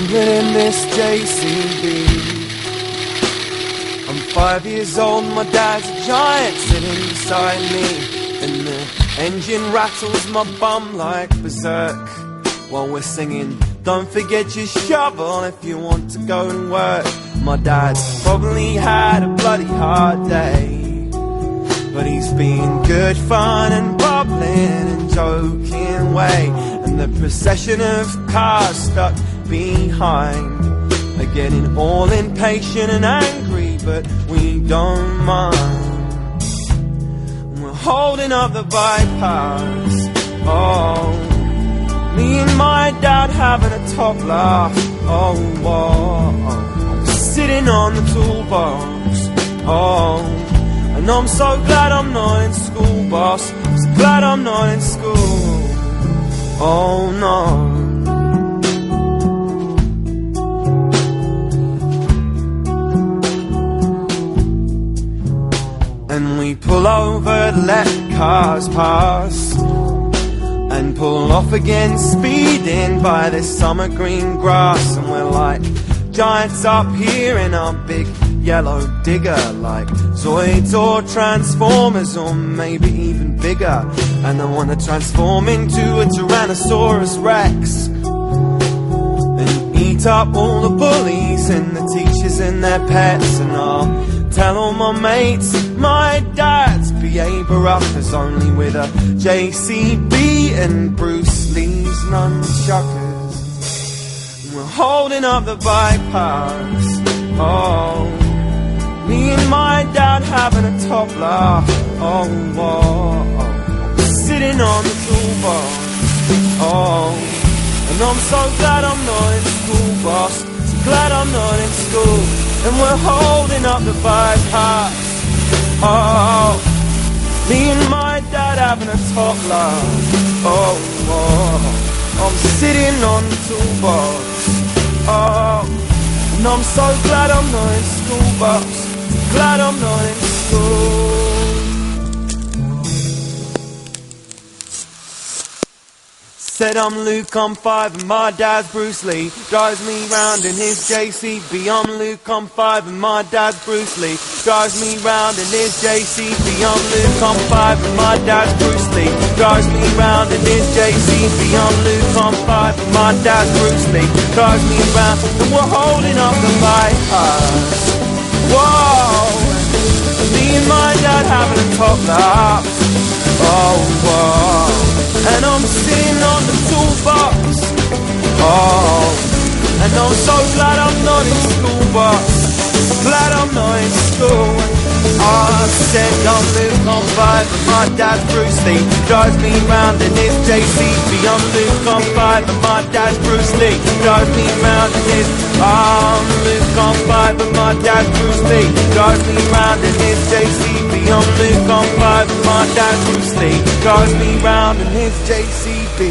trembling in this JCB. I'm 5 years old, my dad's a giant sitting beside me, and the engine rattles my bum like berserk while we're singing, don't forget your shovel if you want to go and work. My dad's probably had a bloody hard day, but he's been good fun and bubbling and joking way. And the procession of cars stuck behind are getting all impatient and angry, but we don't mind. We're holding up the bypass, oh, me and my dad having a top laugh, oh, oh, sitting on the toolbox, oh, and I'm so glad I'm not in school, boss, so glad I'm not in school, oh no. And we pull over to let cars pass, and pull off again, speeding by this summer green grass. And we're like giants up here in our big yellow digger, like Zoids or Transformers, or maybe even bigger. And I wanna transform into a Tyrannosaurus Rex and eat up all the bullies and the teachers and their pets. And I'll tell all my mates my dad's BA Baracus, only with a JCB and Bruce Lee's nunchuckers. And we're holding up the bypass, oh, me and my dad having a top laugh, oh, oh, oh, sitting on the toolbox, oh, and I'm so glad I'm not in school, boss, so glad I'm not in school. And we're holding up the bypass, oh, me and my dad having a top laugh, oh, oh, I'm sitting on the toolbox, oh, and I'm so glad I'm not in school, boss, so glad I'm not in school. Said I'm Luke, I'm 5 and my dad's Bruce Lee, drives me round in his JCB. I'm Luke, I'm 5 and my dad's Bruce Lee, drives me round in his JCB. I'm Luke, I'm 5 and my dad's Bruce Lee, drives me round in his JCB. I'm Luke, I'm 5 and my dad's Bruce Lee, drives me round, and we're holding up the bypass, whoa, me and my dad having a top laugh, oh, whoa, and I'm sitting on the toolbox, oh, and I'm so glad I'm not in school, boss, glad I'm not in school. I said I'm Luke, I'm 5 and my dad's Bruce Lee, drives me round in his JCB. I'm Luke, I'm 5 and my dad's Bruce Lee, drives me round in his, I'm Luke, I'm 5 and my dad's Bruce Lee, drives me round in his JCB. I'm Luke, I'm 5 and my dad's Bruce Lee, drives me round in his JCB.